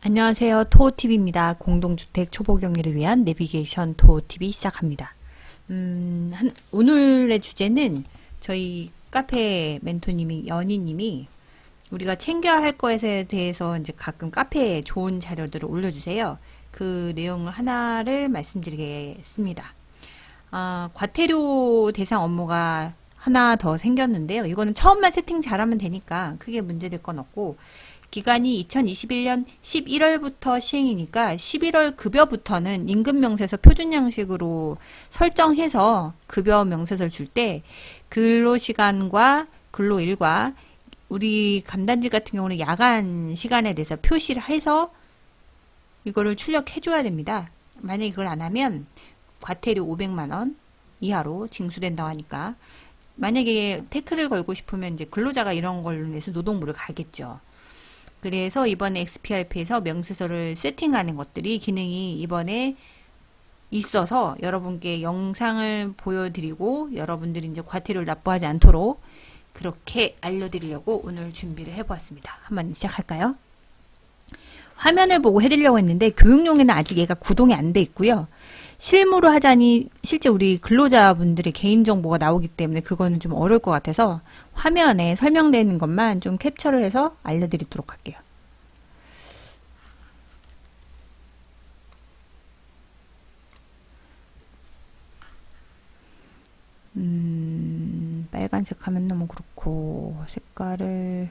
안녕하세요. 토오TV입니다. 공동주택 초보경리를 위한 내비게이션 토오TV 시작합니다. 오늘의 주제는 저희 카페 멘토님이, 연희님이 우리가 챙겨야 할 것에 대해서 이제 가끔 카페에 좋은 자료들을 올려주세요. 그 내용을 하나를 말씀드리겠습니다. 과태료 대상 업무가 하나 더 생겼는데요. 이거는 처음만 세팅 잘하면 되니까 크게 문제될 건 없고, 기간이 2021년 11월부터 시행이니까 11월 급여부터는 임금명세서 표준 양식으로 설정해서 급여 명세서를 줄 때 근로시간과 근로일과 우리 감단직 같은 경우는 야간 시간에 대해서 표시를 해서 이거를 출력해 줘야 됩니다. 만약에 그걸 안 하면 과태료 500만 원 이하로 징수된다고 하니까, 만약에 태클을 걸고 싶으면 이제 근로자가 이런 걸로 인해서 노동부를 가겠죠. 그래서 이번에 XPRP에서 명세서를 세팅하는 것들이 기능이 이번에 있어서 여러분께 영상을 보여드리고 여러분들이 이제 과태료를 납부하지 않도록 그렇게 알려드리려고 오늘 준비를 해보았습니다. 한번 시작할까요? 화면을 보고 해드리려고 했는데 교육용에는 아직 얘가 구동이 안 돼 있고요. 실무로 하자니 실제 우리 근로자분들의 개인정보가 나오기 때문에 그거는 좀 어려울 것 같아서 화면에 설명되어 있는 것만 좀 캡처를 해서 알려드리도록 할게요. 빨간색 하면 너무 그렇고 색깔을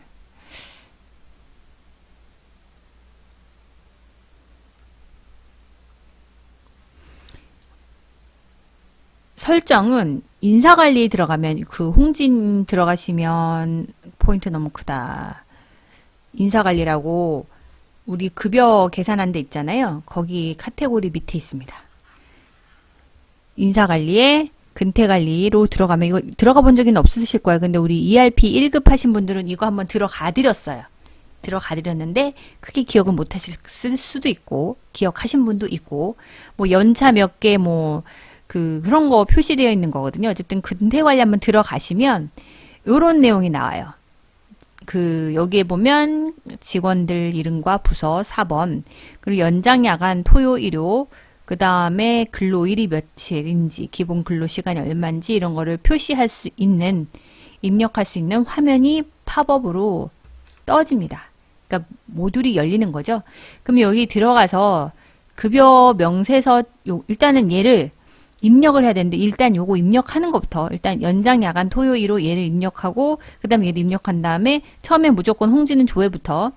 설정은 인사관리 들어가면, 그 홍진 들어가시면 포인트 너무 크다. 인사관리라고 우리 급여 계산한 데 있잖아요. 거기 카테고리 밑에 있습니다. 인사관리에 근태관리로 들어가면, 이거 들어가 본 적은 없으실 거예요. 근데 우리 ERP 1급 하신 분들은 이거 한번 들어가 드렸어요. 들어가 드렸는데 크게 기억은 못 하실 수도 있고 기억하신 분도 있고, 뭐 연차 몇 개 뭐 그런 거 표시되어 있는 거거든요. 어쨌든 근태 관리 한번 들어가시면 요런 내용이 나와요. 여기에 보면 직원들 이름과 부서 4번, 그리고 연장 야간 토요 일요, 그 다음에 근로일이 며칠인지, 기본 근로시간이 얼마인지 이런 거를 표시할 수 있는, 입력할 수 있는 화면이 팝업으로 떠집니다. 그러니까 모듈이 열리는 거죠. 그럼 여기 들어가서 급여 명세서, 일단은 얘를 입력을 해야 되는데, 일단 요거 입력하는 것부터, 일단 연장 야간 토요 일로 얘를 입력하고, 그 다음에 얘를 입력한 다음에 처음에 무조건 홍지는 조회부터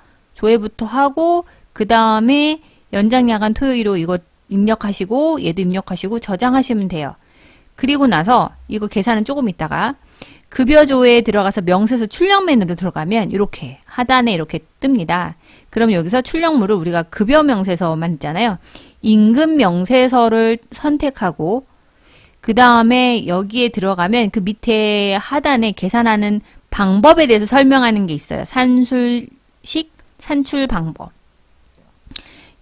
하고, 그 다음에 연장 야간 토요 일로 이거 입력하시고 얘도 입력하시고 저장하시면 돼요. 그리고 나서 이거 계산은 조금 있다가 급여조에 들어가서 명세서 출력 메뉴로 들어가면 이렇게 하단에 이렇게 뜹니다. 그럼 여기서 출력물을 우리가 급여 명세서만 있잖아요. 임금 명세서를 선택하고, 그 다음에 여기에 들어가면 그 밑에 하단에 계산하는 방법에 대해서 설명하는 게 있어요. 산출 방법.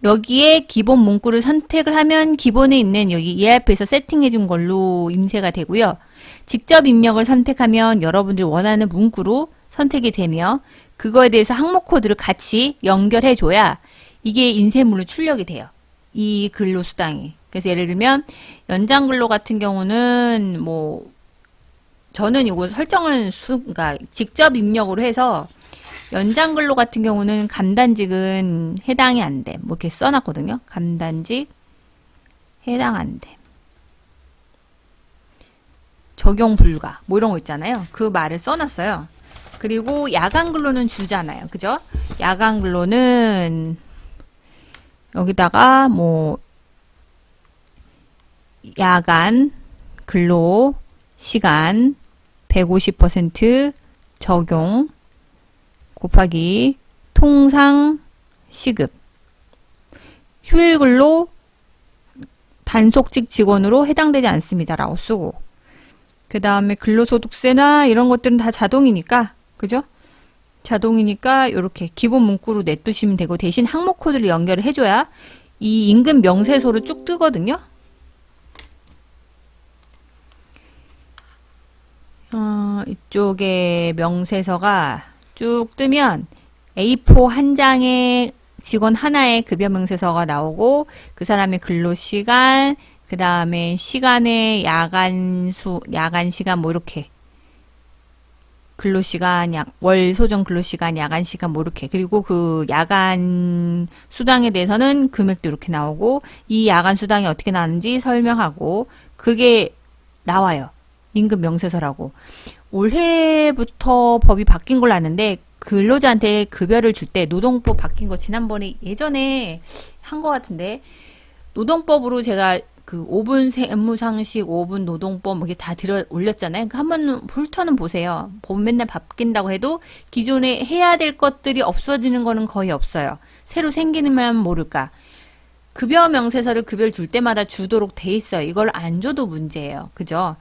여기에 기본 문구를 선택을 하면 기본에 있는 여기 ERP에서 세팅해 준 걸로 인쇄가 되고요. 직접 입력을 선택하면 여러분들이 원하는 문구로 선택이 되며, 그거에 대해서 항목 코드를 같이 연결해 줘야 이게 인쇄물로 출력이 돼요. 이 근로 수당이. 그래서 예를 들면 연장 근로 같은 경우는 뭐 저는 이거 설정을 그러니까 직접 입력으로 해서, 연장 근로 같은 경우는 감단직은 해당이 안 돼. 뭐 이렇게 써놨거든요. 감단직 해당 안 돼. 적용 불가. 뭐 이런 거 있잖아요. 그 말을 써놨어요. 그리고 야간 근로는 주잖아요. 그죠? 야간 근로는 여기다가 뭐 야간 근로 시간 150% 적용 곱하기 통상 시급, 휴일 근로 단속직 직원으로 해당되지 않습니다 라고 쓰고, 그 다음에 근로소득세나 이런 것들은 다 자동이니까, 그죠? 자동이니까 이렇게 기본 문구로 냅두시면 되고, 대신 항목 코드를 연결을 해줘야 이 임금 명세서로 쭉 뜨거든요. 이쪽에 명세서가 쭉 뜨면 A4 한 장에 직원 하나의 급여 명세서가 나오고 그 사람의 근로시간, 그 다음에 시간의 야간 시간 뭐 이렇게 근로시간, 월 소정 근로시간, 야간 시간 뭐 이렇게 그리고 그 야간 수당에 대해서는 금액도 이렇게 나오고 이 야간 수당이 어떻게 나왔는지 설명하고 그게 나와요. 임금 명세서라고. 올해부터 법이 바뀐 걸로 아는데 근로자한테 급여를 줄 때 노동법 바뀐 거 지난번에 예전에 한 것 같은데 노동법으로 제가 그 5분 세무상식, 5분 노동법 뭐 이게 다 들어 올렸잖아요. 그 한번 훑어는 보세요. 법 맨날 바뀐다고 해도 기존에 해야 될 것들이 없어지는 거는 거의 없어요. 새로 생기면 모를까. 급여 명세서를 급여를 줄 때마다 주도록 돼 있어요. 이걸 안 줘도 문제예요. 그죠?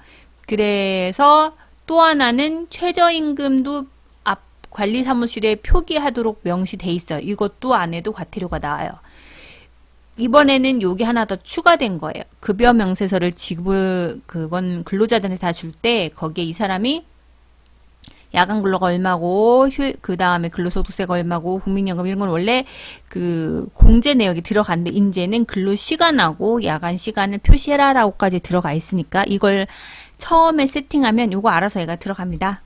그래서 또 하나는 최저임금도 앞 관리사무실에 표기하도록 명시돼 있어요. 이것도 안 해도 과태료가 나와요. 이번에는 요게 하나 더 추가된 거예요. 급여 명세서를 그건 근로자들한테 다 줄 때 거기에 이 사람이 야간 근로가 얼마고 그 다음에 근로소득세가 얼마고 국민연금 이런 건 원래 그 공제 내역이 들어갔는데 이제는 근로시간하고 야간 시간을 표시해라라고까지 들어가 있으니까 이걸 처음에 세팅하면 요거 알아서 얘가 들어갑니다.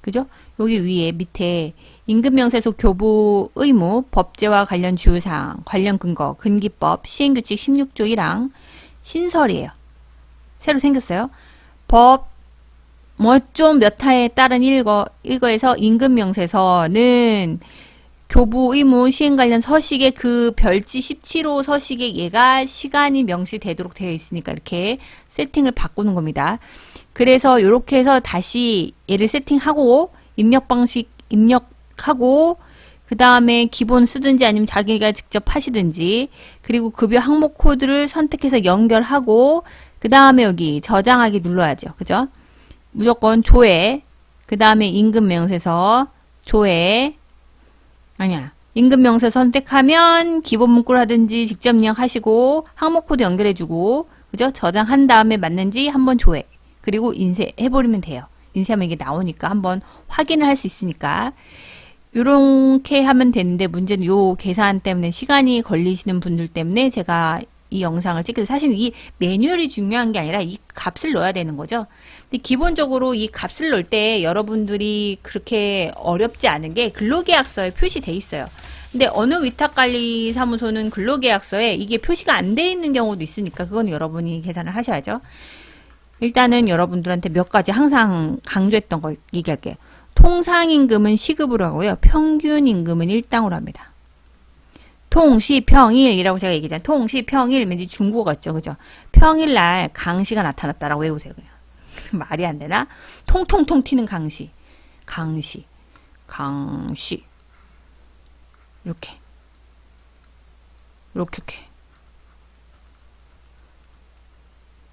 그죠? 여기 위에 밑에 임금명세서 교부 의무, 법제와 관련 주요사항, 관련 근거, 근기법, 시행규칙 16조 1항 신설이에요. 새로 생겼어요. 법 뭐 좀 몇 하에 따른 이거에서 임금명세서는 교부 의무 시행 관련 서식에 그 별지 17호 서식에 얘가 시간이 명시되도록 되어 있으니까 이렇게 세팅을 바꾸는 겁니다. 그래서 이렇게 해서 다시 얘를 세팅하고 입력 방식 입력하고 그 다음에 기본 쓰든지 아니면 자기가 직접 하시든지 그리고 급여 항목 코드를 선택해서 연결하고 그 다음에 여기 저장하기 눌러야죠. 그죠? 무조건 조회 그 다음에 임금명세서 조회 아니야 임금명세서 선택하면 기본 문구를 하든지 직접 입력하시고 항목 코드 연결해주고 그죠? 저장한 다음에 맞는지 한번 조회 그리고 인쇄해버리면 돼요. 인쇄하면 이게 나오니까 한번 확인을 할 수 있으니까 요렇게 하면 되는데 문제는 요 계산 때문에 시간이 걸리시는 분들 때문에 제가 이 영상을 찍게 사실 이 매뉴얼이 중요한 게 아니라 이 값을 넣어야 되는 거죠. 근데 기본적으로 이 값을 넣을 때 여러분들이 그렇게 어렵지 않은 게 근로계약서에 표시돼 있어요. 근데 어느 위탁관리사무소는 근로계약서에 이게 표시가 안 돼 있는 경우도 있으니까 그건 여러분이 계산을 하셔야죠. 일단은 여러분들한테 몇 가지 항상 강조했던 걸 얘기할게요. 통상임금은 시급으로 하고요. 평균임금은 일당으로 합니다. 통시평일이라고 제가 얘기했잖아요. 통시평일 왠지 중국어 같죠. 그죠? 평일날 강시가 나타났다라고 외우세요. 그냥. 말이 안 되나? 통통통 튀는 강시. 강시. 이렇게. 이렇게.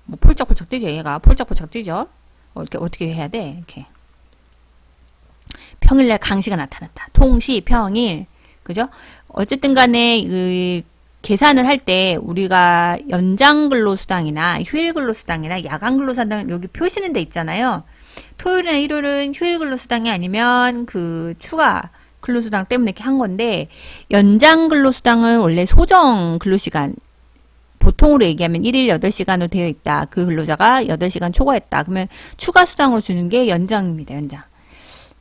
뭐 폴짝폴짝 뛰죠. 얘가 폴짝폴짝 뛰죠. 어떻게 해야 돼? 이렇게. 평일날 강시가 나타났다. 통시평일. 그죠? 어쨌든 간에 그 계산을 할 때 우리가 연장 근로수당이나 휴일 근로수당이나 야간 근로수당 여기 표시는 돼 있잖아요. 토요일이나 일요일은 휴일 근로수당이 아니면 그 추가 근로수당 때문에 이렇게 한 건데 연장 근로수당은 원래 소정 근로시간 보통으로 얘기하면 1일 8시간으로 되어 있다. 그 근로자가 8시간 초과했다. 그러면 추가 수당으로 주는 게 연장입니다.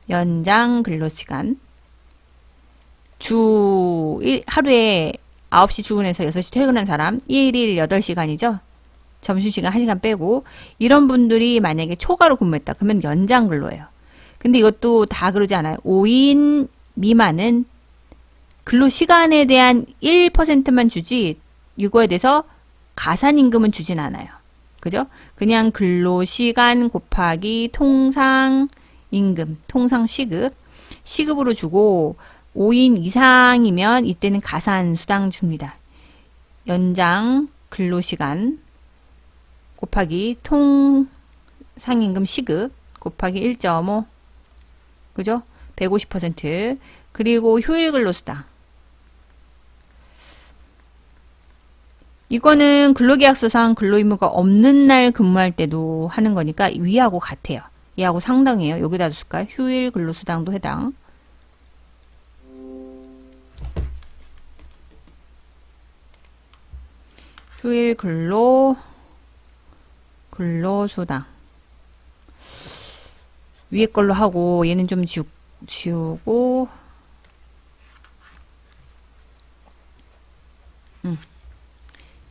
연장 근로시간. 하루에 9시 출근해서 6시 퇴근한 사람 1일 8시간이죠. 점심시간 1시간 빼고 이런 분들이 만약에 초과로 근무했다. 그러면 연장 근로예요. 근데 이것도 다 그러지 않아요. 5인 미만은 근로시간에 대한 1%만 주지 이거에 대해서 가산임금은 주진 않아요. 그죠? 그냥 근로시간 곱하기 통상임금, 통상시급 시급으로 주고 5인 이상이면 이때는 가산수당 줍니다. 연장 근로시간 곱하기 통상임금 시급 곱하기 1.5 그죠? 150% 그리고 휴일 근로수당 이거는 근로계약서상 근로의무가 없는 날 근무할 때도 하는 거니까 위하고 같아요. 얘하고 상당해요. 여기다 둘까요? 휴일 근로수당도 해당. 휴일 근로수당. 위에 걸로 하고, 얘는 좀 지우고,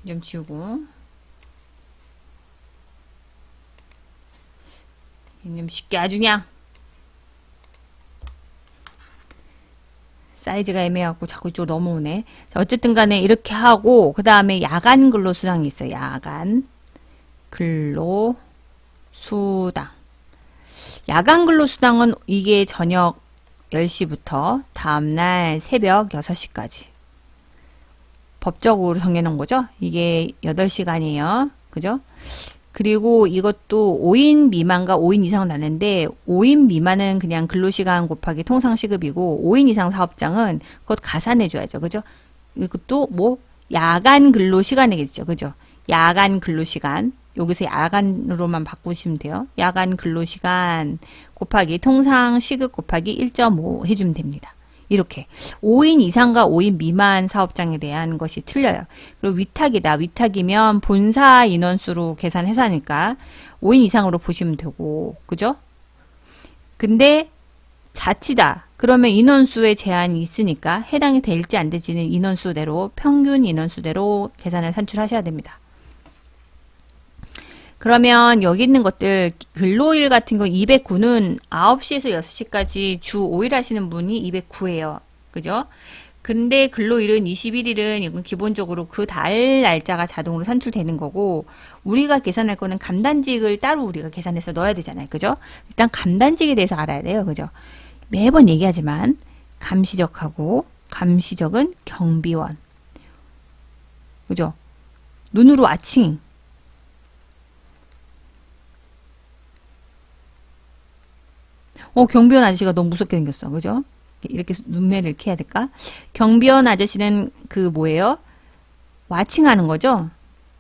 좀 지우고, 좀 쉽게 아주 그냥, 사이즈가 애매하고 자꾸 이쪽으로 넘어오네. 자, 어쨌든 간에 이렇게 하고, 그 다음에 야간 근로수당이 있어요. 야간 근로수당. 야간 근로수당은 이게 저녁 10시부터 다음날 새벽 6시까지. 법적으로 정해놓은 거죠. 이게 8시간이에요. 그죠? 그리고 이것도 5인 미만과 5인 이상은 나는데 5인 미만은 그냥 근로시간 곱하기 통상시급이고 5인 이상 사업장은 그것 가산해줘야죠. 그죠? 이것도 뭐 야간 근로시간이겠죠. 그죠? 야간 근로시간. 여기서 야간으로만 바꾸시면 돼요. 야간 근로시간 곱하기 통상시급 곱하기 1.5 해주면 됩니다. 이렇게 5인 이상과 5인 미만 사업장에 대한 것이 틀려요. 그리고 위탁이다. 위탁이면 본사 인원수로 계산해서 하니까 5인 이상으로 보시면 되고, 그죠? 근데 자치다. 그러면 인원수에 제한이 있으니까 해당이 될지 안 될지는 인원수대로, 평균 인원수대로 계산을 산출하셔야 됩니다. 그러면 여기 있는 것들 근로일 같은 거 209는 9시에서 6시까지 주 5일 하시는 분이 209예요. 그죠? 근데 근로일은 21일은 이건 기본적으로 그 달 날짜가 자동으로 산출되는 거고 우리가 계산할 거는 감단직을 따로 우리가 계산해서 넣어야 되잖아요. 그죠? 일단 감단직에 대해서 알아야 돼요. 그죠? 매번 얘기하지만 감시적하고 감시적은 경비원. 그죠? 눈으로 아칭. 경비원 아저씨가 너무 무섭게 생겼어. 그죠? 이렇게 눈매를 이렇게 해야 될까? 경비원 아저씨는 그 뭐예요? 와칭하는 거죠?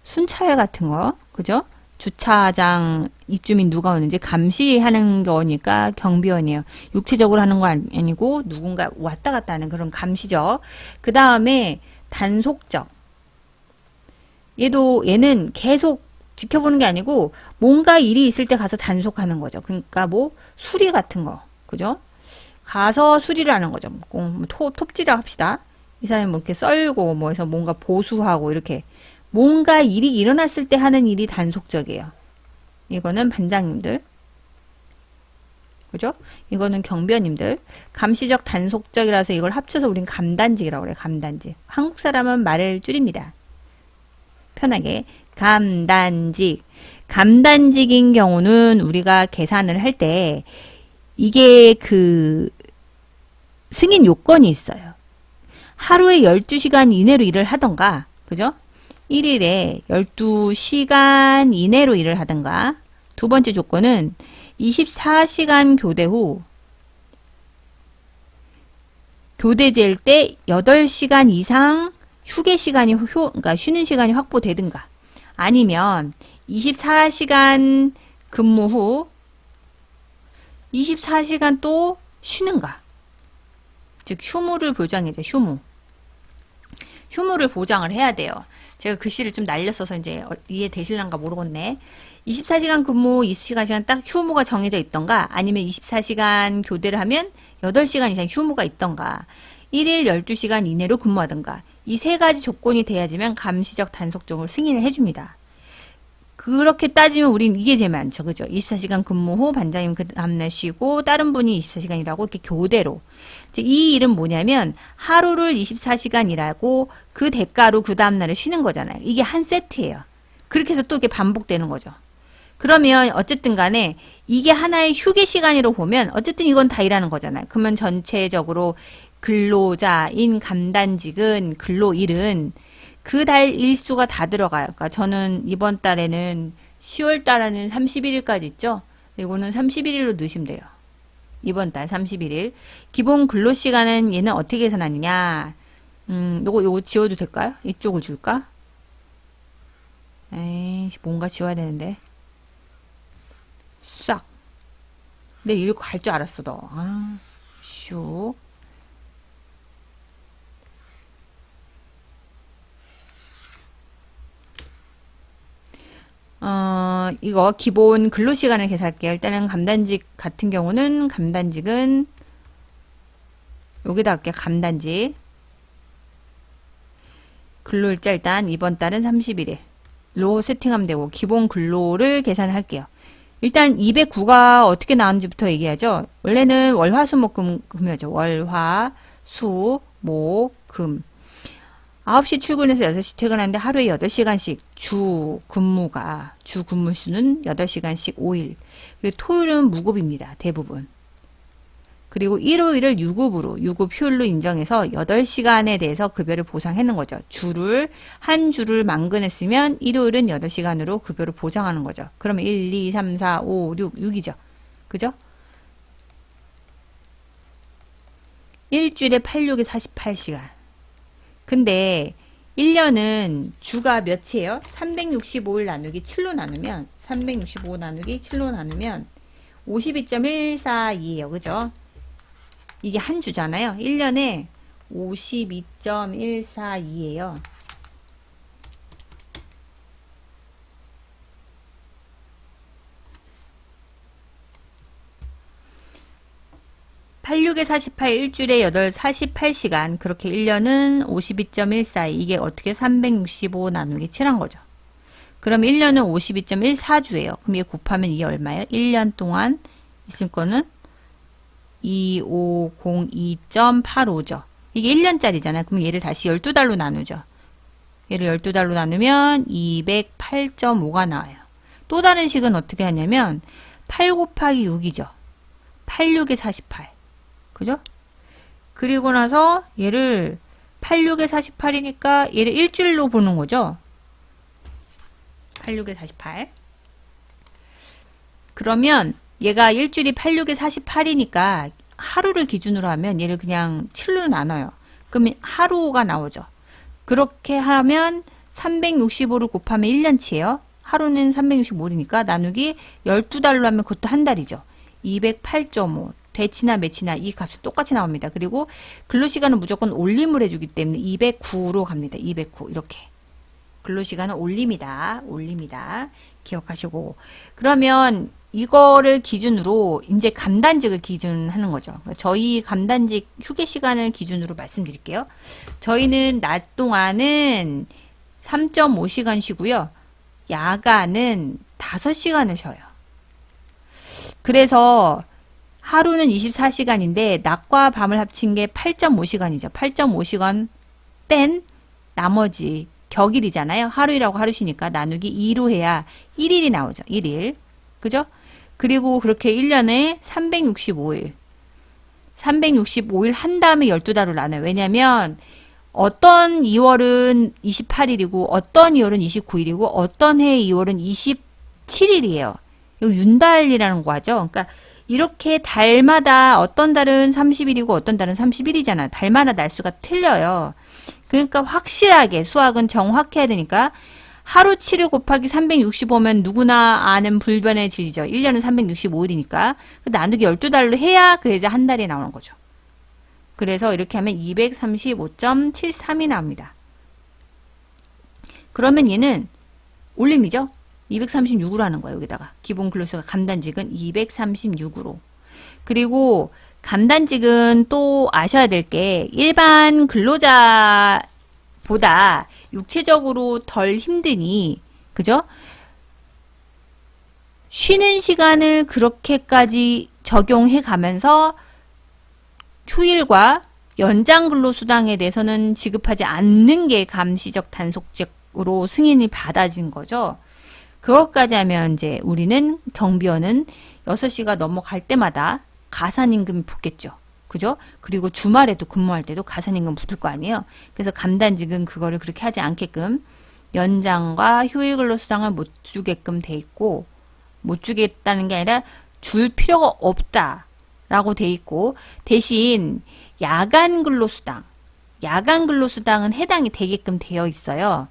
순찰 같은 거. 그죠? 주차장 입주민 누가 오는지 감시하는 거니까 경비원이에요. 육체적으로 하는 거 아니고 누군가 왔다 갔다 하는 그런 감시적. 그 다음에 단속적. 얘는 계속 지켜보는 게 아니고 뭔가 일이 있을 때 가서 단속하는 거죠. 그러니까 뭐 수리 같은 거, 그죠? 가서 수리를 하는 거죠. 뭐 톱질을 합시다. 이 사람이 뭐 이렇게 썰고 뭐 해서 뭔가 보수하고 이렇게 뭔가 일이 일어났을 때 하는 일이 단속적이에요. 이거는 반장님들, 그죠? 이거는 경비원님들. 감시적, 단속적이라서 이걸 합쳐서 우린 감단직이라고 그래요. 감단직. 한국 사람은 말을 줄입니다. 편하게. 감단직. 감단직인 경우는 우리가 계산을 할 때 이게 그 승인 요건이 있어요. 하루에 12시간 이내로 일을 하던가, 그죠? 1일에 12시간 이내로 일을 하던가. 두 번째 조건은 24시간 교대 후 교대제일 때 8시간 이상 휴게 시간이 그러니까 쉬는 시간이 확보되든가 아니면 24시간 근무 후 24시간 또 쉬는가. 즉 휴무를 보장해줘. 휴무를 보장을 해야 돼요. 제가 글씨를 좀 날렸어서 이제 이해되실란가 모르겠네. 24시간 근무 24시간 딱 휴무가 정해져 있던가 아니면 24시간 교대를 하면 8시간 이상 휴무가 있던가 1일 12시간 이내로 근무하던가 이 세 가지 조건이 돼야지만 감시적 단속적으로 승인을 해줍니다. 그렇게 따지면 우린 이게 제일 많죠. 그죠? 24시간 근무 후 반장님 그 다음날 쉬고 다른 분이 24시간 일하고 이렇게 교대로. 이 일은 뭐냐면 하루를 24시간 일하고 그 대가로 그 다음날에 쉬는 거잖아요. 이게 한 세트예요. 그렇게 해서 또 이게 반복되는 거죠. 그러면 어쨌든 간에 이게 하나의 휴게 시간으로 보면 어쨌든 이건 다 일하는 거잖아요. 그러면 전체적으로 근로자인 감단직은 근로일은 그 달 일수가 다 들어가요. 그러니까 저는 이번 달에는 10월 달에는 31일까지 있죠. 이거는 31일로 넣으시면 돼요. 이번 달 31일. 기본 근로시간은 얘는 어떻게 계산하느냐. 요거 지워도 될까요? 이쪽을 줄까? 에이, 뭔가 지워야 되는데. 싹. 내 이거 갈 줄 알았어, 너. 슉. 이거 기본 근로시간을 계산할게요. 일단은 감단직 같은 경우는 감단직은 여기다 할게요. 감단직. 근로일자 일단 이번 달은 31일로 세팅하면 되고 기본 근로를 계산할게요. 일단 209가 어떻게 나왔는지부터 얘기하죠. 원래는 월화수목금이었죠. 월화수목금 9시 출근해서 6시 퇴근하는데 하루에 8시간씩 주 근무 수는 8시간씩 5일. 그리고 토요일은 무급입니다. 대부분. 그리고 일요일을 유급 휴일로 인정해서 8시간에 대해서 급여를 보상하는 거죠. 한 주를 만근했으면 일요일은 8시간으로 급여를 보장하는 거죠. 그러면 1, 2, 3, 4, 5, 6이죠. 그죠? 일주일에 86에 48시간. 근데 1년은 주가 몇이에요? 365일 나누기 7로 나누면 365 나누기 7로 나누면 52.142예요. 그죠? 이게 한 주잖아요. 1년에 52.142예요. (86에 48) 일주일에 48시간 그렇게 1년은 52.142 이게 어떻게 365 나누기 7한 거죠. 그럼 1년은 52.14주예요. 그럼 이게 곱하면 이게 얼마예요? 1년 동안 있을 거는 2502.85죠. 이게 1년짜리잖아요. 그럼 얘를 다시 12달로 나누죠. 얘를 12달로 나누면 208.5가 나와요. 또 다른 식은 어떻게 하냐면 8 곱하기 6이죠. 86에 48. 그죠? 그리고 나서 얘를 86에 48이니까 얘를 일주일로 보는 거죠. 86에 48. 그러면 얘가 일주일이 86에 48이니까 하루를 기준으로 하면 얘를 그냥 7로 나눠요. 그러면 하루가 나오죠. 그렇게 하면 365를 곱하면 1년치예요. 하루는 365일이니까 나누기 12달로 하면 그것도 한 달이죠. 208.5 대치나 매치나 이 값이 똑같이 나옵니다. 그리고 근로시간은 무조건 올림을 해주기 때문에 209로 갑니다. 209 이렇게. 근로시간은 올립니다. 기억하시고. 그러면 이거를 기준으로 이제 감단직을 기준하는 거죠. 저희 감단직 휴게 시간을 기준으로 말씀드릴게요. 저희는 낮 동안은 3.5시간 쉬고요. 야간은 5시간을 쉬어요. 그래서 하루는 24시간인데 낮과 밤을 합친 게 8.5시간이죠. 8.5시간 뺀 나머지 격일이잖아요. 하루이라고 하루 쉬니까 나누기 2로 해야 1일이 나오죠. 1일. 그죠? 그리고 그렇게 1년에 365일. 365일 한 다음에 12달로 나눠요. 왜냐면 어떤 2월은 28일이고 어떤 2월은 29일이고 어떤 해의 2월은 27일이에요. 이거 윤달이라는 거 하죠. 그러니까 이렇게 달마다 어떤 달은 30일이고 어떤 달은 31일이잖아. 달마다 날수가 틀려요. 그러니까 확실하게 수학은 정확해야 되니까 하루 7일 곱하기 365면 누구나 아는 불변의 진리죠. 1년은 365일이니까 나누기 12달로 해야 그래야 한 달이 나오는 거죠. 그래서 이렇게 하면 235.73이 나옵니다. 그러면 얘는 올림이죠. 236으로 하는 거예요. 여기다가 기본 근로수가 감단직은 236으로. 그리고 감단직은 또 아셔야 될 게 일반 근로자보다 육체적으로 덜 힘드니 그죠? 쉬는 시간을 그렇게까지 적용해 가면서 휴일과 연장 근로수당에 대해서는 지급하지 않는 게 감시적 단속적으로 승인이 받아진 거죠. 그것까지 하면 이제 우리는 경비원은 6시가 넘어갈 때마다 가산임금이 붙겠죠. 그죠? 그리고 주말에도 근무할 때도 가산임금 붙을 거 아니에요. 그래서 감단직은 그거를 그렇게 하지 않게끔 연장과 휴일 근로수당을 못 주게끔 돼 있고 못 주겠다는 게 아니라 줄 필요가 없다라고 돼 있고 대신 야간 근로수당은 해당이 되게끔 되어 있어요.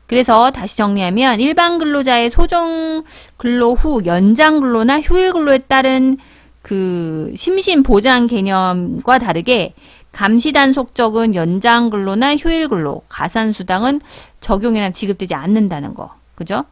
그래서 다시 정리하면 일반 근로자의 소정 근로 후 연장 근로나 휴일 근로에 따른 그 심신 보장 개념과 다르게 감시 단속적은 연장 근로나 휴일 근로, 가산 수당은 적용이나 지급되지 않는다는 거. 그죠?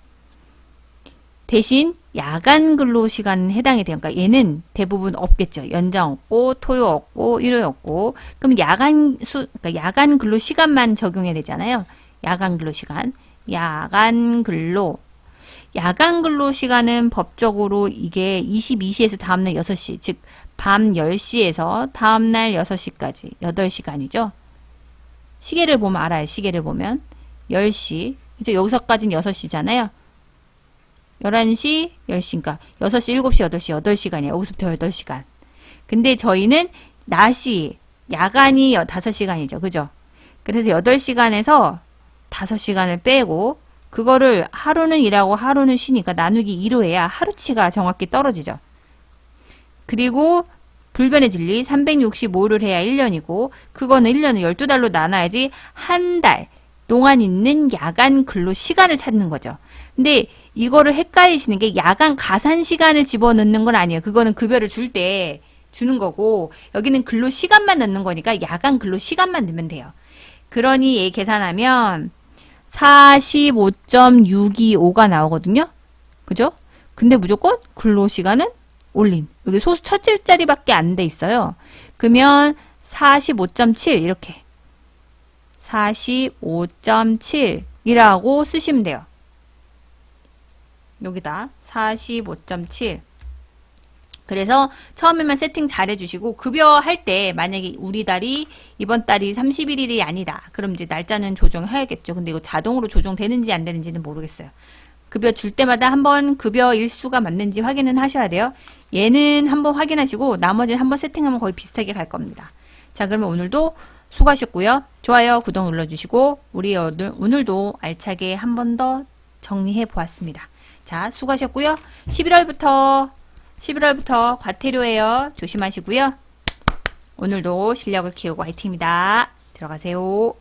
대신 야간 근로 시간은 해당이 돼요. 그러니까 얘는 대부분 없겠죠. 연장 없고 토요 없고 일요일 없고. 그럼 그러니까 야간 근로 시간만 적용해야 되잖아요. 야간 근로 시간. 야간 근로 시간은 법적으로 이게 22시에서 다음날 6시, 즉 밤 10시에서 다음날 6시까지 8시간이죠. 시계를 보면 알아요. 시계를 보면 10시, 이제 여기서까지는 6시잖아요. 11시, 10시니까 6시, 7시, 8시, 8시간이에요. 여기서부터 8시간. 근데 저희는 낮이, 야간이 5시간이죠. 그죠? 그래서 8시간에서 5시간을 빼고 그거를 하루는 일하고 하루는 쉬니까 나누기 2로 해야 하루치가 정확히 떨어지죠. 그리고 불변의 진리 365를 해야 1년이고 그거는 1년을 12달로 나눠야지 한 달 동안 있는 야간 근로 시간을 찾는 거죠. 근데 이거를 헷갈리시는 게 야간 가산 시간을 집어넣는 건 아니에요. 그거는 급여를 줄 때 주는 거고 여기는 근로 시간만 넣는 거니까 야간 근로 시간만 넣으면 돼요. 그러니 얘 계산하면 45.625가 나오거든요. 그죠? 근데 무조건 근로시간은 올림. 여기 소수 첫째 자리밖에 안 돼 있어요. 그러면 45.7 이렇게 45.7이라고 쓰시면 돼요. 여기다 45.7. 그래서 처음에만 세팅 잘 해주시고 급여할 때 만약에 우리 달이 이번 달이 31일이 아니다. 그럼 이제 날짜는 조정해야겠죠. 근데 이거 자동으로 조정되는지 안 되는지는 모르겠어요. 급여 줄 때마다 한번 급여 일수가 맞는지 확인은 하셔야 돼요. 얘는 한번 확인하시고 나머지는 한번 세팅하면 거의 비슷하게 갈 겁니다. 자, 그러면 오늘도 수고하셨고요. 좋아요, 구독 눌러주시고 우리 오늘도 알차게 한 번 더 정리해 보았습니다. 자, 수고하셨고요. 11월부터 과태료예요. 조심하시고요. 오늘도 실력을 키우고 화이팅입니다. 들어가세요.